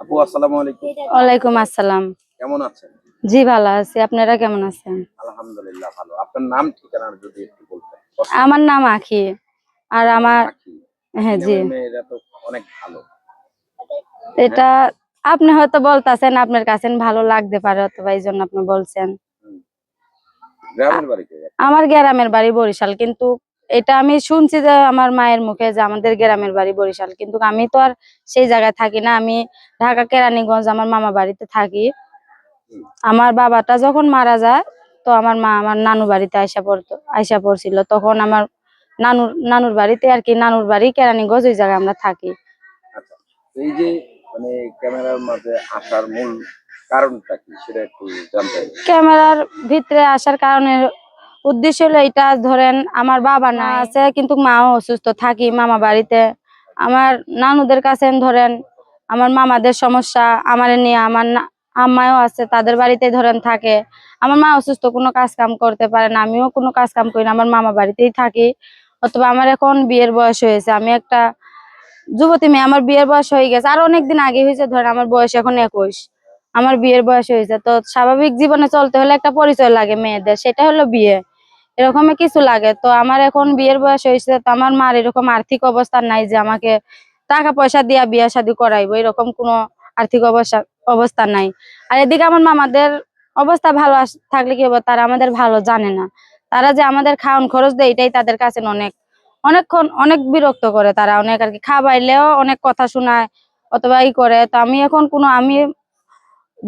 আপু আসসালামু আলাইকুম। ওয়ালাইকুম আসসালাম। কেমন আছেন? জি ভালো আছি। আপনারা কেমন আছেন? আলহামদুলিল্লাহ ভালো। আপনার নাম ঠিকানা যদি একটু বলতেন। কষ্ট আমার করে। নাম আখি। আর আপনার নাম আমার আঁখি। আঁখি হ্যাঁ, জি। নামের মেয়েরা তো অনেক ভালো। হ্যাঁ? এটা আপনি হয়তো বলতাছেন আপনার কাছে ভালো লাগতে পারে অথবা এইজন্য আপনি বলছেন। হুম। আ গ্রামের বাড়ি কই আপনার? আমার গ্রামের বাড়ি বরিশাল। কিন্তু এটা আমি শুনছি যে আমার মায়ের মুখে যে আমাদের গ্রামের বাড়ি বরিশাল। কিন্তু আমি তো আর সেই জায়গায় থাকি না। আমি ঢাকা কেরানীগঞ্জ আমার মামা বাড়িতে থাকি। হুম। আমার বাবাটা যখন মারা যায় তো আমার মা আমার নানু বাড়িতে আইসা পড়ছিল। তখন আমার নানুর বাড়িতে আর কি, নানুর বাড়ি কেরানীগঞ্জ, ওই জায়গায় আমরা থাকি। আচ্ছা। তো এই যে মানে ক্যামেরার মাঝে আসার মূল কারণটা কি সেটা একটু জানতে চাই। ক্যামেরার ভিতরে আসার কারণে উদ্দেশ্য হলো এটা, ধরেন আমার বাবা না আছে কিন্তু মাও অসুস্থ, থাকি মামা বাড়িতে। আমার নানুদের কাছে ধরেন আমার মামাদের সমস্যা আমার নিয়ে, আমার আম্মাও আছে তাদের বাড়িতে ধরেন থাকে। আমার মা অসুস্থ, কোনো কাজ কাম করতে পারে না, আমিও কোনো কাজ কাম করি না, আমার মামা বাড়িতেই থাকি। অথবা আমার এখন বিয়ের বয়স হয়েছে, আমি একটা যুবতী মেয়ে, আমার বিয়ের বয়স হয়ে গেছে, আর অনেকদিন আগে হয়েছে, ধরেন আমার বয়স এখন 21, আমার বিয়ের বয়স হয়েছে। তো স্বাভাবিক জীবনে চলতে হলে একটা পরিচয় লাগে মেয়েদের, সেটা হলো বিয়ে, এরকমই কিছু লাগে। তো আমার এখন বিয়ের বয়স হয়েছে, তো আমার মার এরকম আর্থিক অবস্থা নাই যে আমাকে টাকা পয়সা দিয়া বিয়ে শাদী করাইবো, এরকম কোনো আর্থিক অবস্থা নাই। আর এদিকে আমার মামাদের অবস্থা ভালো থাকলে কি হবে, তারা আমাদের ভালো জানে না। তারা যে আমাদের খাওয়ান খরচ দেয় এটাই তাদের কাছে অনেকক্ষণ অনেক বিরক্ত করে, তারা অনেক আর কি, খাওয়াইলেও অনেক কথা শোনায় অথবা ই করে। তো আমি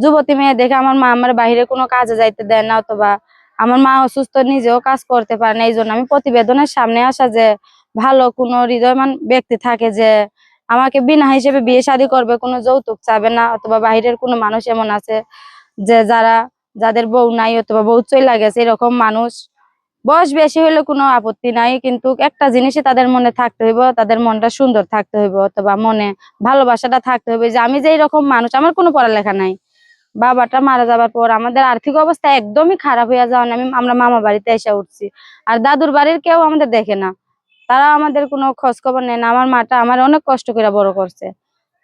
যুবতী মেয়ে দেখে আমার মা আমার বাইরে কোনো কাজে যাইতে দেয় না, অথবা আমার মা অসুস্থ, নিজেও কাজ করতে পারে না। এই জন্য আমি প্রতিবেদনের সামনে আসা যে ভালো কোনো হৃদয়মান ব্যক্তি থাকে যে আমাকে বিনা হিসেবে বিয়ে শাদী করবে, কোনো যৌতুক চাবে না, অথবা বাইরের কোনো মানুষ এমন আছে যে যাদের বউ নাই অথবা বউ চইলা গেছে, এরকম মানুষ বয়স বেশি হলে কোনো আপত্তি নাই, কিন্তু একটা জিনিসই তাদের মনে থাকতে হইব, তাদের মনটা সুন্দর থাকতে হইব, অথবা মনে ভালোবাসাটা থাকতে হবে যে আমি যে এরকম মানুষ, আমার কোনো পড়ালেখা নাই, বাবাটা মারা যাবার পর আমাদের আর্থিক অবস্থা একদমই খারাপ হয়ে যাওয়া, আমরা মামা বাড়িতে এসে উঠছি। আর দাদুর বাড়ির কেউ আমাদের দেখে না, তারা আমাদের কোনো খোঁজ খবর নেয় না। আমার মাটা আমার অনেক কষ্ট করে বড় করছে।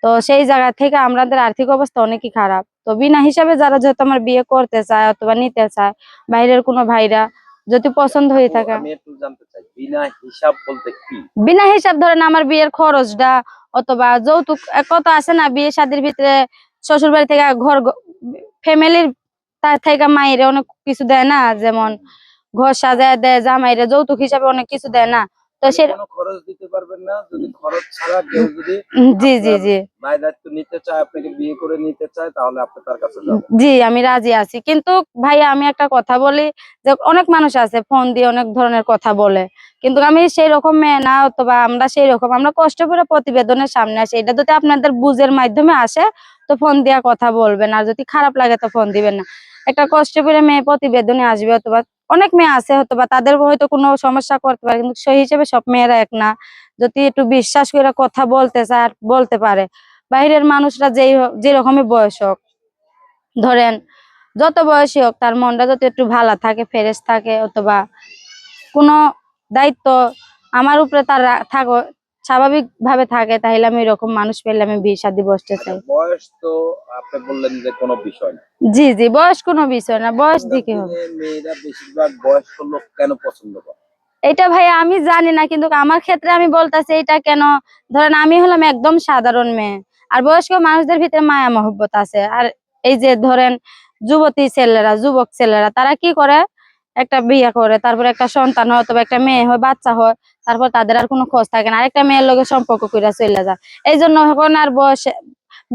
তো সেই জায়গা থেকে আমাদের আর্থিক অবস্থা অনেকই খারাপ। তো বিনা হিসাবে যারা যেহেতু আমার বিয়ে করতে চায় অথবা নিতে চায়, বাইরের কোনো ভাইরা যদি পছন্দ হয়ে আপু থাকে। আমি একটু জানতে চাই বিনা হিসাব বলতে কি? বিনা হিসাব ধরেন আমার বিয়ের খরচটা অথবা যৌতুক, এক কথা আছে না বিয়ে শাদীর ভিতরে শ্বশুর বাড়ি থেকে ফ্যামিলির তার থেকে মায়ের অনেক কিছু দেয় না, যেমন ঘর সাজায় দেয়, জামাইরে যৌতুক হিসাবে অনেক কিছু দেয় না। তো মানে সে কোনো খরচ দিতে পারবেন না যদি খরচ ছাড়া কেউ যদি জি জি আপনার জি দায় দায়িত্ব নিতে চায়, আপনাকে বিয়ে করে নিতে চায়, তাহলে আপনি তার কাছে যাবেন। জি আমি রাজি আছি। কিন্তু ভাইয়া আমি একটা কথা বলি, যে অনেক মানুষ আছে ফোন দিয়ে অনেক ধরনের কথা বলে, কিন্তু আমি সেই রকম মেয়ে না, অথবা আমরা সেই রকম, আমরা কষ্ট করে প্রতিবেদনের সামনে আসি। এটা যদি আপনাদের বুঝের মাধ্যমে আসে তো ফোন দিয়া কথা বলবেন, আর যদি খারাপ লাগে তো ফোন দিবেন না। একটা কষ্ট করে মেয়ে প্রতিবেদনে আসবে, অথবা অনেক মেয়ে আছে হয়তোবা তাদের হয়তো কোনো সমস্যা করতে পারে, কিন্তু সেই হিসেবে সব মেয়েরা এক না। যদি একটু বিশ্বাস করে কথা বলতে চায় আর বলতে পারে, বাইরের মানুষরা যেরকমই বয়স হোক, ধরেন যত বয়সী হোক, তার মনটা যদি একটু ভালো থাকে, ফ্রেশ থাকে, অথবা কোনো দায়িত্ব আমার উপরে তার থাকো স্বাভাবিক ভাবে থাকে, তাহলে আমি এরকম মানুষ পেলে আমি বিয়ে শাদী বসতে আচ্ছা চাই। বয়স তো আপনি বললেন যে কোনো বিষয় না। জি জি, বয়স কোনো বিষয় না, বয়স এখনকার দিকে হবে। দিনে মেয়েরা বেশিরভাগ বয়স্ক লোক কেন পছন্দ করে? এটা ভাই আমি জানি না, কিন্তু আমার ক্ষেত্রে আমি বলতেছি এটা কেন। ধরেন আমি হলাম একদম সাধারণ মেয়ে, আর বয়স্ক মানুষদের ভিতরে মায়া মহব্বত আছে। আর এই যে ধরেন যুবক ছেলেরা তারা কি করে, একটা বিয়ে করে, তারপর একটা সন্তান হয় অথবা একটা মেয়ে হয়, বাচ্চা হয়, তারপর তাদের আর কোনো খোঁজ থাকে না, আরেকটা মেয়ের লগে সম্পর্ক করে চলে যায়। এই জন্য এখন আর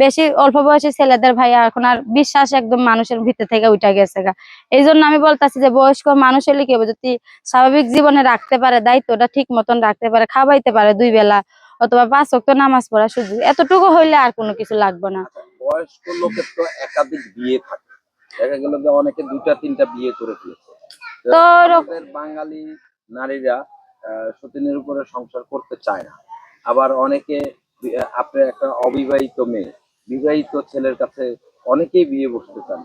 বেশি অল্প বয়সী ছেলেদের ভাই এখন আর বিশ্বাস একদম মানুষের ভিতর থেকে উঠে গেছে গা। এই জন্য আমি বলতেছি যে বয়স্ক মানুষ হলে কি হবে, যদি স্বাভাবিক জীবনে রাখতে পারে, দায়িত্বটা ঠিক মতন রাখতে পারে, খাওয়াইতে পারে 2 বেলা, অথবা 5 ওয়াক্ত নামাজ পড়া সুযোগ, এতটুকু হইলে আর কোনো কিছু লাগবে না। আচ্ছা বয়স্ক লোকের তো একাধিক বিয়ে থাকে, দেখা গেল যে অনেকে দুটা তিনটা বিয়ে করে ফেলেছে। তো তো আমাদের বাঙালি নারীরা সতীনের উপরে সংসার করতে চায় না। আবার অনেকে আপনি একটা অবিবাহিত মেয়ে বিবাহিত ছেলের কাছে অনেকেই বিয়ে বসতে চান।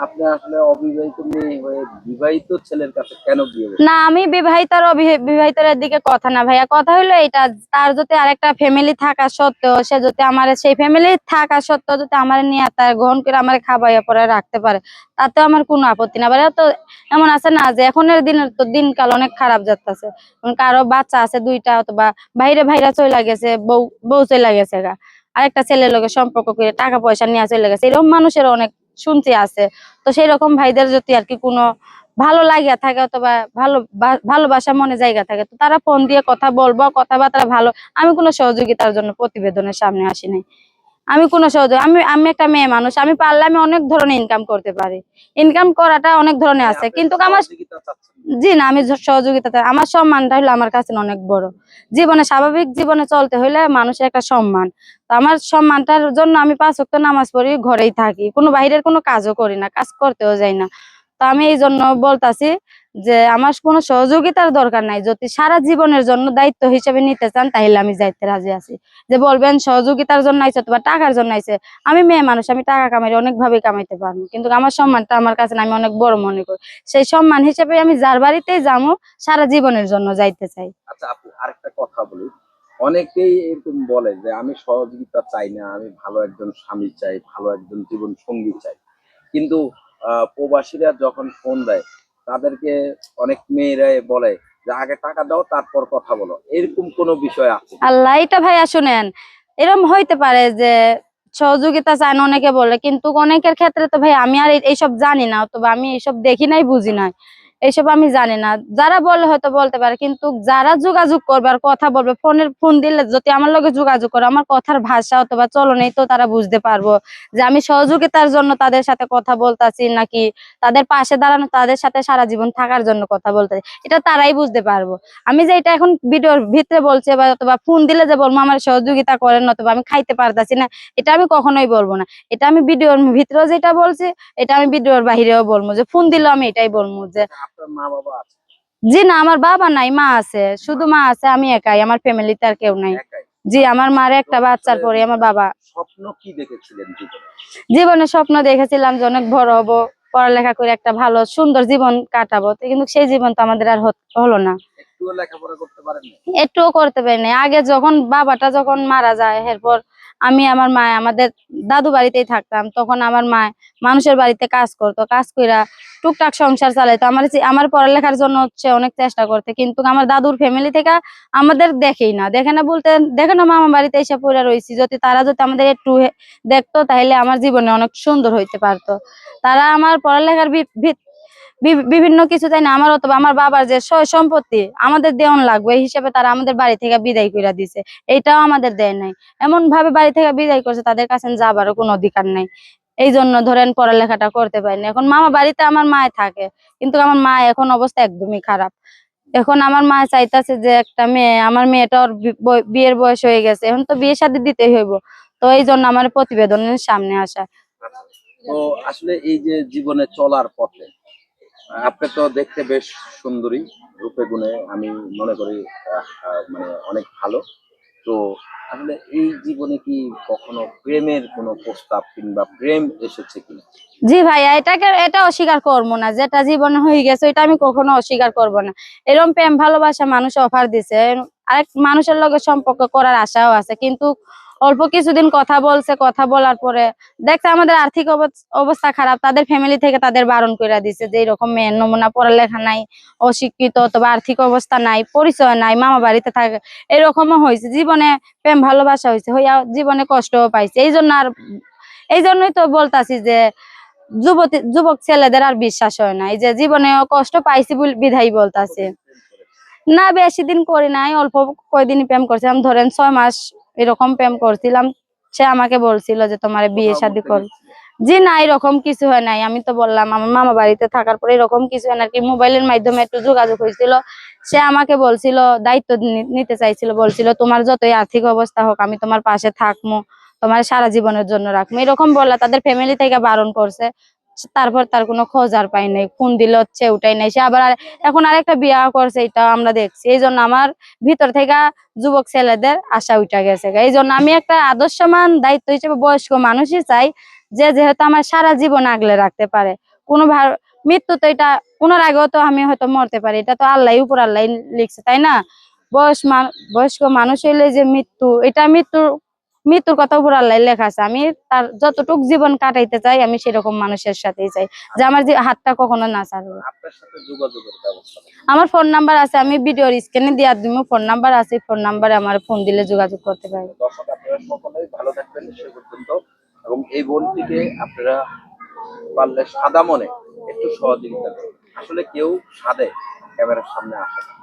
আপনি আসলে অবিবাহিত মেয়ে হয়ে বিবাহিত ছেলের কাছে কেন বিয়ে করছেন? না, আমি বিবাহিত আর বিবাহিতের দিকে কথা না ভাইয়া, কথা হইলো এটা, তার যদি আরেকটা ফ্যামিলি থাকা সত্ত্বেও সে যদি আমার সেই ফ্যামিলি থাকা সত্ত্বেও যদি আমার নিয়ে তার গ্রহণ করে আমার খাবাইয়া পরে রাখতে পারে, তাতেও আমার কোনো আপত্তি না। ভাইয়া তো এমন আছে না যে এখনের দিনের তো দিনকাল অনেক খারাপ যাচ্ছে, কারো বাচ্চা আছে দুইটা, অথবা বাইরে ভাইরা চলে গেছে, বউ বউ চলে গেছে গা, আরেকটা ছেলের লগে সম্পর্ক করে টাকা পয়সা নিয়ে চলে গেছে, এরকম মানুষের অনেক শুনতে আছে। তো সেই রকম ভাইদের যদি আর কি কোনো ভালো লাগিয়া থাকে অথবা ভালোবাসা মনে জায়গা থাকে, তো তারা ফোন দিয়ে কথা বলবো, কথাবার্তা ভালো। আমি কোনো সহযোগিতার জন্য প্রতিবেদনের সামনে আসি নাই। আমি কোনো সহযোগী, আমি আমি একটা মেয়ে মানুষ, আমি পারলে আমি অনেক ধরনের ইনকাম করতে পারি। ইনকাম করাটা অনেক ধরনের আছে, আপনি কিন্তু আমার সহযোগিতা চাচ্ছেন না? জি না, আমি সহযোগিতা আমার সম্মানটা হলো আমার কাছে অনেক বড়। জীবনে স্বাভাবিক জীবনে চলতে হইলে মানুষের একটা সম্মান, তো আমার সম্মানটার জন্য আমি 5 ওয়াক্ত নামাজ পড়ি, ঘরেই থাকি, কোনো বাইরের কোনো কাজও করি না, কাজ করতেও যাই না। তো আমি এই জন্য বলতাছি যে আমার কোনো সহযোগিতার দরকার নাই, যদি সারা জীবনের জন্য দায়িত্ব হিসেবে নিতে চান তাহলে আমি যাইতে রাজি আছি। যে বলবেন সহযোগিতার জন্য আইছে অথবা টাকার জন্য আইছে, আমি মেয়ে মানুষ, আমি টাকা কামাই অনেক ভাবে কামাইতে পারবো, কিন্তু আমার সম্মানটা আমার কাছে না, আমি অনেক বড় মনে করি। সেই সম্মান হিসেবে আমি যার বাড়িতেই যাবো সারা জীবনের জন্য যাইতে চাই। আচ্ছা, আপু আরেকটা কথা বলি। অনেকেই এরকম বলে যে আমি সহযোগিতা চাই না, আমি ভালো একজন স্বামী চাই, ভালো একজন জীবন সঙ্গী চাই। কিন্তু প্রবাসীরা যখন ফোন দেয় তাদেরকে অনেক মেয়েরাই বলে যে আগে টাকা দাও তারপর কথা বলো। এরকম কোনো বিষয় আছে কি? আল্লাহ, এটা ভাইয়া শুনেন, এরকম হইতে পারে যে সহযোগিতা চায় না অনেকে বলে, কিন্তু অনেকের ক্ষেত্রে তো ভাই আমি আর এইসব জানি না, অথবা আমি এইসব দেখি নাই, বুঝি নাই, এইসব আমি জানি না। যারা বলে হয়তো বলতে পারে, কিন্তু যারা যোগাযোগ করবে আর কথা বলবে, ফোন দিলে যদি আমার লগে যোগাযোগ করে, আমার কথার ভাষা অথবা চলনেই তো তারা বুঝতে পারবো যে আমি সহযোগিতার জন্য তাদের সাথে কথা বলতাছি, নাকি তাদের পাশে দাঁড়ানো, তাদের সাথে সারা জীবন থাকার জন্য কথা বলতেছি, এটা তারাই বুঝতে পারবো। আমি যে এটা এখন ভিডিওর ভিতরে বলছি বা অথবা ফোন দিলে যে বলবো আমার সহযোগিতা করেন অথবা আমি খাইতে পারতাছি না, এটা আমি কখনোই বলবো না। এটা আমি ভিডিওর ভিতরেও যেটা বলছি, এটা আমি ভিডিওর বাহিরেও বলবো, যে ফোন দিলেও আমি এটাই বলবো যে আচ্ছা, আপনার মা বাবা আছে? জি না, আমার বাবা নাই, মা আছে, শুধু মা আছে, আমি একাই, আমার ফ্যামিলিতে আর কেউ নাই। একাই? জি, আমার মার তো একটা বাচ্চার আসলে পরে আমার বাবা। স্বপ্ন কি দেখেছিলেন জীবনে? জীবনে স্বপ্ন দেখেছিলাম যে অনেক বড় হব, পড়ালেখা করে একটা ভালো সুন্দর জীবন কাটাবো, তো কিন্তু সেই জীবন তো আমাদের আর হলো না। একটুও লেখাপড়া করতে পারেন না? একটুও করতে পারিনি। আগে যখন বাবাটা যখন মারা যায়, এরপর আমি আমার মা আমাদের দাদু বাড়িতেই থাকতাম, তখন আমার মা মানুষের বাড়িতে কাজ করতো, কাজ কইরা টুকটাক সংসার চালাইতো। আমার পড়ালেখার জন্য হচ্ছে অনেক চেষ্টা করতে, কিন্তু আমার দাদুর ফ্যামিলি থেকে আমাদের দেখে না বলতে, দেখে না, মামা বাড়িতে এসে পড়ে রয়েছি, যদি তারা যদি আমাদের একটু দেখতো তাহলে আমার জীবনে অনেক সুন্দর হইতে পারতো। তারা আমার পড়ালেখার বিভিন্ন কিছু তাই না, আমার অথবা আমার বাবার যে সয় সম্পত্তি আমাদের দেওয়ান লাগবে এই হিসেবে তারা আমাদের বাড়ি থেকে বিদায় করে দিছে, এইটাও আমাদের দেয় নাই। এমন ভাবে বাড়ি থেকে বিদায় করছে, তাদের কাছে যাবারও কোনো অধিকার নাই। এই জন্য ধরেন পড়ালেখাটা করতে পারিনি। এখন মামা বাড়িতে আমার মায় থাকে, কিন্তু আমার মা এখন অবস্থা একদমই খারাপ। এখন আমার মা চাইতেছে যে একটা মেয়ে, আমার মেয়েটার বিয়ের বয়স হয়ে গেছে, এখন তো বিয়ে শাদী দিতেই হইব। তো এই জন্য আমার প্রতিবেদনের সামনে আসা। আচ্ছা। তো আসলে এই যে জীবনে চলার পথে আপনি তো দেখতে বেশ সুন্দরী, রূপে গুণে আমি মনে করি মানে অনেক ভালো। তো আসলে এই জীবনে কি কখনো প্রেমের কোনো প্রস্তাব কিংবা প্রেম এসেছে কিনা? জি ভাইয়া, এটা অস্বীকার করবো না, যেটা জীবনে হয়ে গেছে ওইটা আমি কখনো অস্বীকার করব না। এরকম প্রেম ভালোবাসা মানুষ অফার দিছে, আরেক মানুষের লগে সম্পর্ক করার আশাও আছে, কিন্তু অল্প কিছুদিন কথা বলছে, কথা বলার পরে দেখছে আমাদের আর্থিক অবস্থা খারাপ, তাদের ফ্যামিলি থেকে তাদের বারণ করে দিছে যে এরকম মেয়ের নমুনা, পড়ালেখা নাই, অশিক্ষিত, অথবা আর্থিক অবস্থা নাই, পরিচয় নাই, মামা বাড়িতে থাকে, এরকমও হয়েছে। জীবনে প্রেম ভালোবাসা হয়েছে, হইয়া জীবনে কষ্টও পাইছে। এই জন্যই তো বলতাছি যে যুবক ছেলেদের আর বিশ্বাস হয় না, এই যে জীবনে কষ্ট পাইছি বিধাই বলতাছে। কতদিন প্রেম করেছেন? না, বেশি দিন করি নাই, অল্প কয়দিনই প্রেম করছিলাম, ধরেন 6 মাস এরকম প্রেম করছিলাম। সে আমাকে বলছিল যে তোমার বিয়ে কোথাও শাদী ঘুরতে কর। গিয়েছিলেন? জি না, এরকম কিছু হয় নাই, আমি তো বললাম আমার মামা বাড়িতে থাকার পরে এরকম কিছু হয় না, আর কি মোবাইলের মাধ্যমে একটু যোগাযোগ হয়েছিল। সে আমাকে বলছিল, দায়িত্ব নিতে চাইছিল, বলছিল তোমার যতই আর্থিক অবস্থা হোক আমি তোমার পাশে থাকবো, তোমার সারা জীবনের জন্য রাখবো, এরকম বললা। তাদের ফ্যামিলি থেকে বারণ করছে, তারপর তার কোনো খোঁজ আর পাই নাই, ফোন দিলে হচ্ছে ওটাই নাই, সে আবার এখন আরেকটা বিয়ে করছে, এটা আমরা দেখছি। এই জন্য আমার ভিতর থেকে যুবক ছেলেদের আশা উঠা গেছে। এই জন্য আমি একটা আদর্শমান দায়িত্ব হিসেবে বয়স্ক মানুষই চাই, যে যেহেতু আমার সারা জীবন আগলে রাখতে পারে। কোনো মৃত্যু তো এটা ওনার আগেও তো আমি হয়তো মরতে পারি, এটা তো আল্লাহ উপর আল্লাহ লিখছে, তাই না? বয়স্ক মানুষ হইলে যে মৃত্যু, এটা মৃত্যুর কথা উপর আল্লাহ লেখা আছে। আমি তার যতটুক জীবন কাটাইতে চাই, আমি সেরকম মানুষের সাথেই চাই, যে আমার যে হাতটা কখনো না ছাড়বে। আপনার সাথে যোগাযোগের ব্যবস্থা আমার ফোন নাম্বার আছে, আমি ভিডিওর স্ক্রিনে দিয়ে দিব, ফোন নাম্বার আছে, ফোন নাম্বারে আমার ফোন দিলে যোগাযোগ করতে পারবে। দর্শক আপনারা সকলেই ভালো থাকবেন সে পর্যন্ত, এবং এই বোনটিকে আপনারা পারলে সাদা মনে একটু সহযোগিতা করুন। আসলে কেউ সাদে ক্যামেরার সামনে আসে না।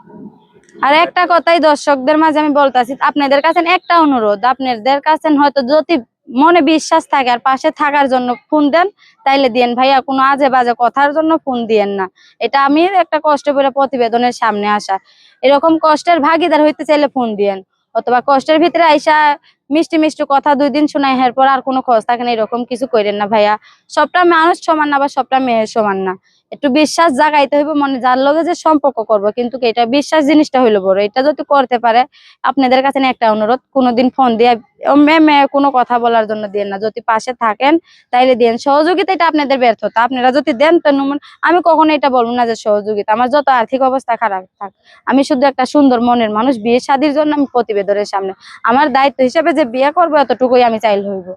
আর একটা কথাই দর্শকদের মাঝে আমি বলতেছি, আপনাদের কাছে একটা অনুরোধ, আপনাদের কাছে হয়তো যদি মনে বিশ্বাস থাকে আর পাশে থাকার জন্য ফোন দেন, তাইলে দিয়েন ভাইয়া, কোনো আজে বাজে কথার জন্য ফোন দিয়েন না। এটা আমি একটা কষ্ট করে প্রতিবেদনের সামনে আসা, এরকম কষ্টের ভাগিদার হইতে চাইলে ফোন দিয়েন, অথবা কষ্টের ভিতরে আইসা মিষ্টি মিষ্টি কথা 2 দিন শোনায়, এরপর আর কোনো খোঁজ থাকে না, এরকম কিছু করেন না ভাইয়া। সবটা মানুষ সমান না, বা সবটা মেয়ে সমান না। একটু বিশ্বাস জাগাইতে হইব মনে, যার লগে যে সম্পর্ক করব, কিন্তু এটা বিশ্বাস জিনিসটা হইলো বড়, এটা যদি করতে পারে। আপনাদের কাছে একটা অনুরোধ, কোনোদিন ফোন দিয়ে মেয়ে কোনো কথা বলার জন্য দিয়েন না, যদি পাশে থাকেন তাইলে দেন সহযোগিতা, এটা আপনাদের ব্যর্থতা। আপনারা যদি দেন তো আমি কখনো এটা বলবো না যে সহযোগিতা, আমার যত আর্থিক অবস্থা খারাপ থাক, আমি শুধু একটা সুন্দর মনের মানুষ, বিয়ে শাদীর জন্য আমি প্রতিবেদনের সামনে আমার দায়িত্ব হিসেবে যে বিয়ে করবো, এতটুকুই আমি চাইলে হইব,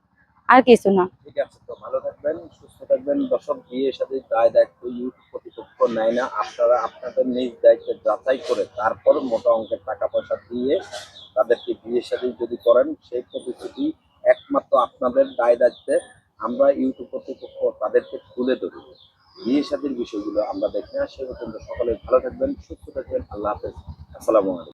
আর কিছু না। ঠিক আছে, তো ভালো থাকবেন, সুস্থ থাকবেন। দর্শক, বিয়ের সাথে দায় দায়িত্ব ইউটিউব কর্তৃপক্ষ নেয় না। আপনারা আপনাদের নিজ দায়িত্বে যাচাই করে তারপর মোটা অঙ্কের টাকা পয়সা দিয়ে তাদেরকে বিয়ের সাথে যদি করেন, সেই প্রতিশ্রুতি একমাত্র আপনাদের দায় দায়িত্বে আমরা ইউটিউব কর্তৃপক্ষ তাদেরকে তুলে ধরি। বিয়ে শাদীর বিষয়গুলো আমরা দেখি না। সে পর্যন্ত সকলে ভালো থাকবেন, সুস্থ থাকবেন। আল্লাহ হাফেজ, আসসালামু আলাইকুম।